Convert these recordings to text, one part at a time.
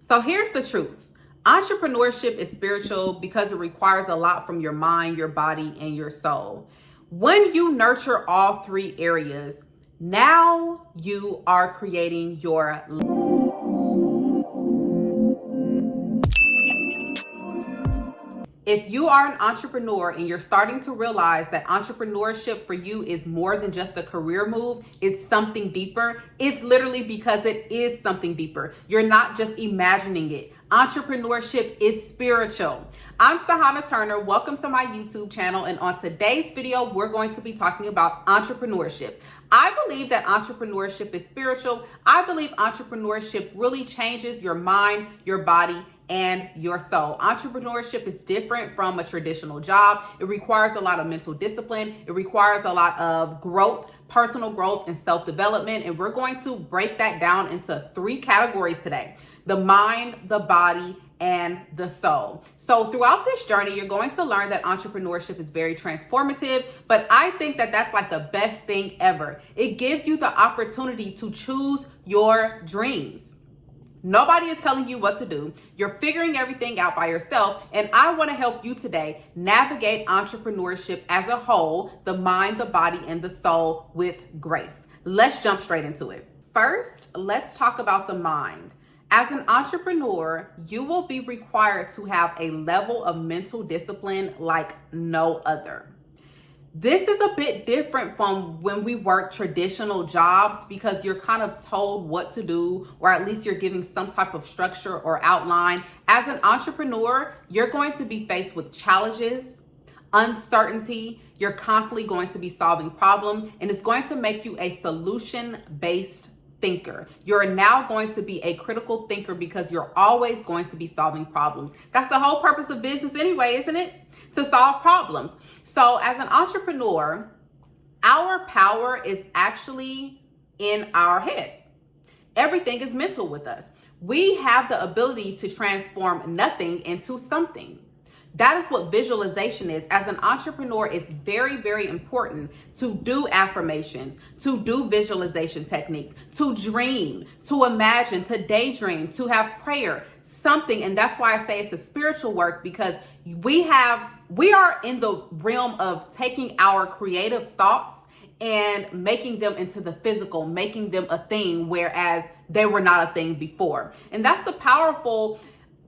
So here's the truth. Entrepreneurship is spiritual because it requires a lot from your mind, your body, and your soul. When you nurture all three areas, now you are creating your life. If you are an entrepreneur and you're starting to realize that entrepreneurship for you is more than just a career move, it's something deeper, it's literally because it is something deeper. You're not just imagining it. Entrepreneurship is spiritual. I'm Sahana Turner. Welcome to my YouTube channel. And on today's video, we're going to be talking about entrepreneurship. I believe that entrepreneurship is spiritual. I believe entrepreneurship really changes your mind, your body, and your soul. Entrepreneurship is different from a traditional job. It requires a lot of mental discipline. It requires a lot of growth, personal growth, and self-development. And we're going to break that down into three categories today: the mind, the body, and the soul. So throughout this journey, you're going to learn that entrepreneurship is very transformative, but I think that that's like the best thing ever. It gives you the opportunity to choose your dreams. Nobody is telling you what to do. You're figuring everything out by yourself. And I want to help you today navigate entrepreneurship as a whole, the mind, the body, and the soul with grace. Let's jump straight into it. First, let's talk about the mind. As an entrepreneur, you will be required to have a level of mental discipline like no other. This is a bit different from when we work traditional jobs because you're kind of told what to do, or at least you're giving some type of structure or outline. As an entrepreneur, you're going to be faced with challenges, uncertainty. You're constantly going to be solving problems, and it's going to make you a solution-based thinker. You're now going to be a critical thinker because you're always going to be solving problems. That's the whole purpose of business anyway, isn't it? To solve problems. So as an entrepreneur, our power is actually in our head. Everything is mental with us. We have the ability to transform nothing into something. That is what visualization is. As an entrepreneur, it's very, very important to do affirmations, to do visualization techniques, to dream, to imagine, to daydream, to have prayer, something. And that's why I say it's a spiritual work, because we are in the realm of taking our creative thoughts and making them into the physical, making them a thing, whereas they were not a thing before. And that's the powerful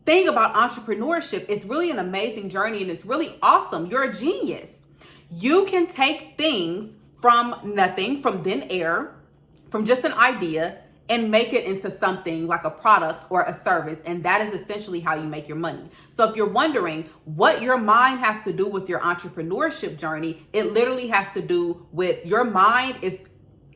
thing about entrepreneurship. It's really an amazing journey, and it's really awesome. You're a genius. You can take things from nothing, from thin air, from just an idea, and make it into something like a product or a service. And that is essentially how you make your money. So if you're wondering what your mind has to do with your entrepreneurship journey, it literally has to do with your mind is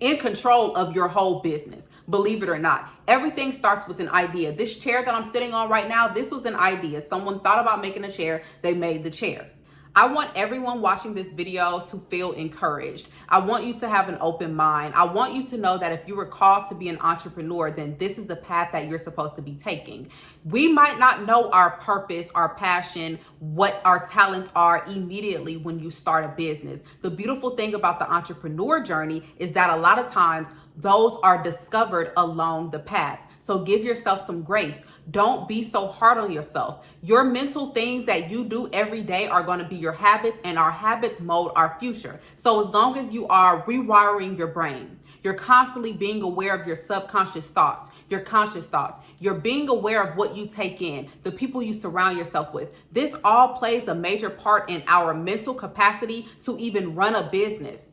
in control of your whole business. Believe it or not, everything starts with an idea. This chair that I'm sitting on right now, this was an idea. Someone thought about making a chair, they made the chair. I want everyone watching this video to feel encouraged. I want you to have an open mind. I want you to know that if you were called to be an entrepreneur, then this is the path that you're supposed to be taking. We might not know our purpose, our passion, what our talents are immediately when you start a business. The beautiful thing about the entrepreneur journey is that a lot of times those are discovered along the path. So give yourself some grace. Don't be so hard on yourself. Your mental things that you do every day are going to be your habits, and our habits mold our future. So as long as you are rewiring your brain, you're constantly being aware of your subconscious thoughts, your conscious thoughts. You're being aware of what you take in, the people you surround yourself with. This all plays a major part in our mental capacity to even run a business.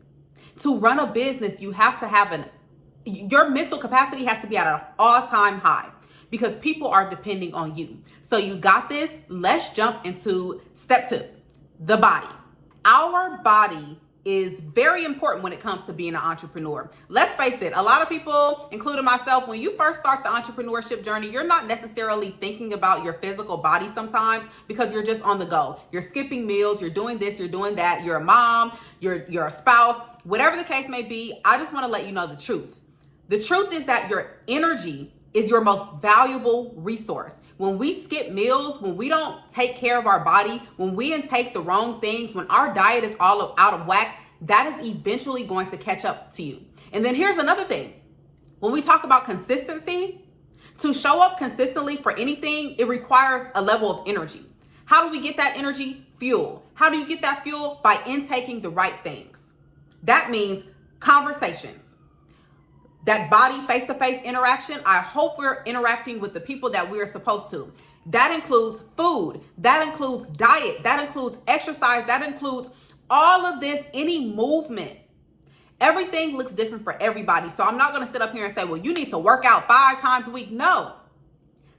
To run a business, you have to have your mental capacity has to be at an all-time high because people are depending on you. So you got this. Let's jump into step 2, the body. Our body is very important when it comes to being an entrepreneur. Let's face it, a lot of people, including myself, when you first start the entrepreneurship journey, you're not necessarily thinking about your physical body sometimes because you're just on the go. You're skipping meals, you're doing this, you're doing that, you're a mom, you're a spouse, whatever the case may be. I just want to let you know the truth. The truth is that your energy is your most valuable resource. When we skip meals, when we don't take care of our body, when we intake the wrong things, when our diet is all out of whack, that is eventually going to catch up to you. And then here's another thing. When we talk about consistency, To show up consistently for anything, it requires a level of energy. How do we get that energy? Fuel. How do you get that fuel? By intaking the right things. That means conversations. That body face-to-face interaction. I hope we're interacting with the people that we are supposed to. That includes food. That includes diet. That includes exercise. That includes all of this, any movement. Everything looks different for everybody. So I'm not going to sit up here and say, well, you need to work out 5 times a week. No.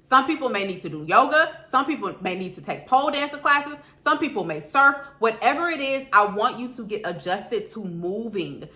Some people may need to do yoga. Some people may need to take pole dancing classes. Some people may surf. Whatever it is, I want you to get adjusted to movement.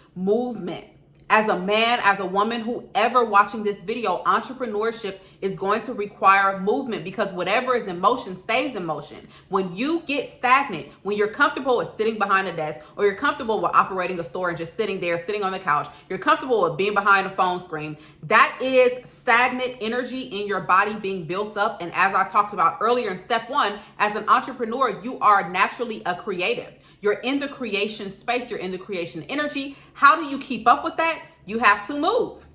As a man, as a woman, whoever watching this video, entrepreneurship is going to require movement, because whatever is in motion stays in motion. When you get stagnant, when you're comfortable with sitting behind a desk, or you're comfortable with operating a store and just sitting there, sitting on the couch, you're comfortable with being behind a phone screen, that is stagnant energy in your body being built up. And as I talked about earlier in step 1, as an entrepreneur, you are naturally a creative. You're in the creation space. You're in the creation energy. How do you keep up with that? You have to move.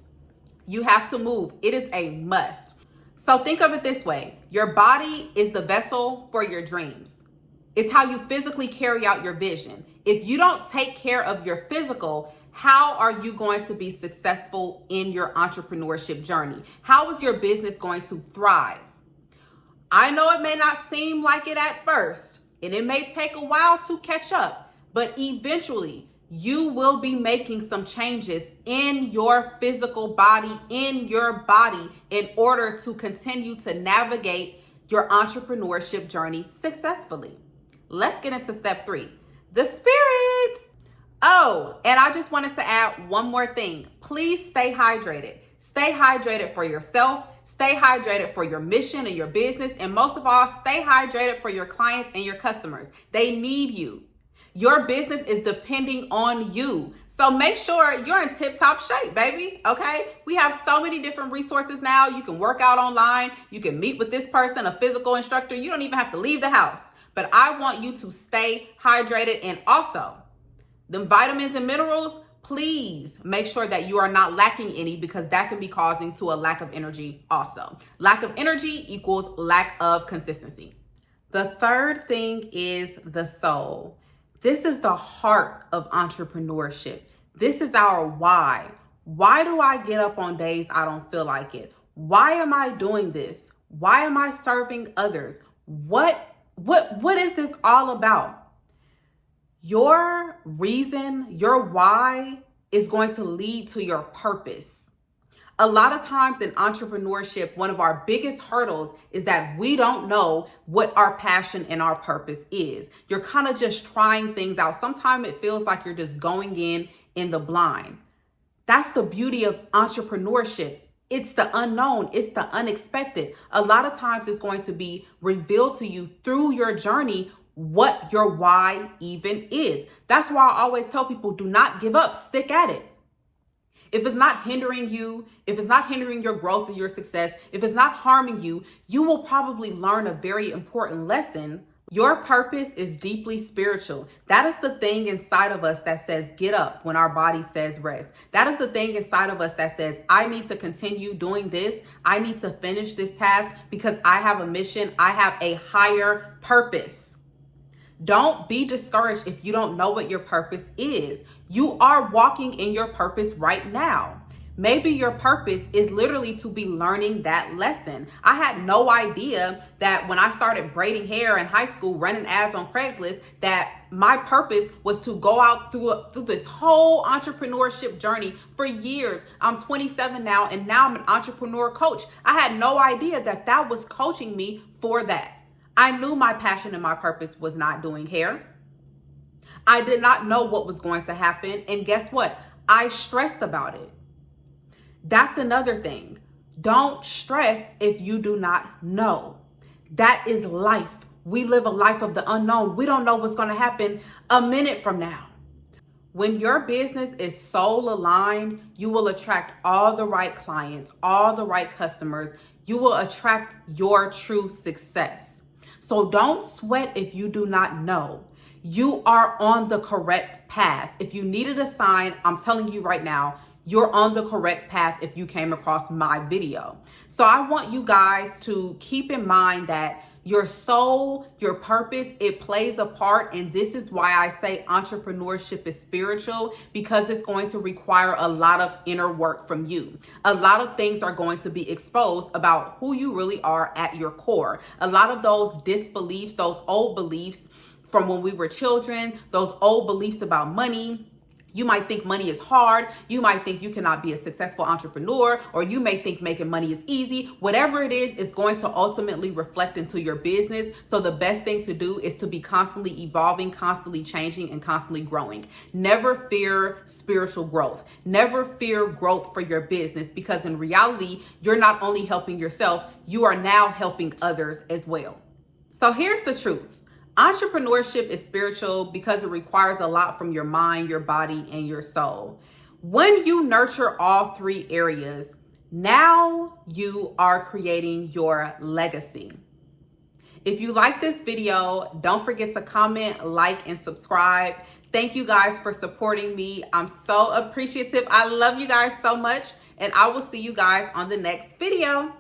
You have to move. It is a must. So think of it this way. Your body is the vessel for your dreams. It's how you physically carry out your vision. If you don't take care of your physical, how are you going to be successful in your entrepreneurship journey? How is your business going to thrive? I know it may not seem like it at first, and it may take a while to catch up, but eventually you will be making some changes in your physical body, in order to continue to navigate your entrepreneurship journey successfully. Let's get into step 3, the spirit. Oh, and I just wanted to add one more thing. Please stay hydrated. Stay hydrated for yourself. Stay hydrated for your mission and your business. And most of all, stay hydrated for your clients and your customers. They need you. Your business is depending on you. So make sure you're in tip-top shape, baby. Okay? We have so many different resources now. You can work out online. You can meet with this person, a physical instructor. You don't even have to leave the house. But I want you to stay hydrated. And also, the vitamins and minerals, please make sure that you are not lacking any, because that can be causing to a lack of energy also. Lack of energy equals lack of consistency. The third thing is the soul. This is the heart of entrepreneurship. This is our why. Why do I get up on days I don't feel like it? Why am I doing this? Why am I serving others? What is this all about? Your reason, your why is going to lead to your purpose. A lot of times in entrepreneurship, one of our biggest hurdles is that we don't know what our passion and our purpose is. You're kind of just trying things out. Sometimes it feels like you're just going in the blind. That's the beauty of entrepreneurship. It's the unknown. It's the unexpected. A lot of times it's going to be revealed to you through your journey what your why even is. That's why I always tell people, do not give up. Stick at it. If it's not hindering you, if it's not hindering your growth or your success, if it's not harming you, you will probably learn a very important lesson. Your purpose is deeply spiritual. That is the thing inside of us that says get up when our body says rest. That is the thing inside of us that says I need to continue doing this. I need to finish this task because I have a mission. I have a higher purpose. Don't be discouraged if you don't know what your purpose is. You are walking in your purpose right now. Maybe your purpose is literally to be learning that lesson. I had no idea that when I started braiding hair in high school, running ads on Craigslist, that my purpose was to go out through this whole entrepreneurship journey for years. I'm 27 now, and now I'm an entrepreneur coach. I had no idea that that was coaching me for that. I knew my passion and my purpose was not doing hair. I did not know what was going to happen. And guess what? I stressed about it. That's another thing. Don't stress if you do not know. That is life. We live a life of the unknown. We don't know what's going to happen a minute from now. When your business is soul aligned, you will attract all the right clients, all the right customers. You will attract your true success. So don't sweat if you do not know. You are on the correct path. If you needed a sign, I'm telling you right now, you're on the correct path if you came across my video. So I want you guys to keep in mind that your soul, your purpose, it plays a part. And this is why I say entrepreneurship is spiritual, because it's going to require a lot of inner work from you. A lot of things are going to be exposed about who you really are at your core. A lot of those disbeliefs, those old beliefs from when we were children, those old beliefs about money. You might think money is hard. You might think you cannot be a successful entrepreneur, or you may think making money is easy. Whatever it is going to ultimately reflect into your business. So the best thing to do is to be constantly evolving, constantly changing, and constantly growing. Never fear spiritual growth. Never fear growth for your business, because in reality, you're not only helping yourself, you are now helping others as well. So here's the truth. Entrepreneurship is spiritual because it requires a lot from your mind, your body, and your soul. When you nurture all three areas, now you are creating your legacy. If you like this video, don't forget to comment, like, and subscribe. Thank you guys for supporting me. I'm so appreciative. I love you guys so much, and I will see you guys on the next video.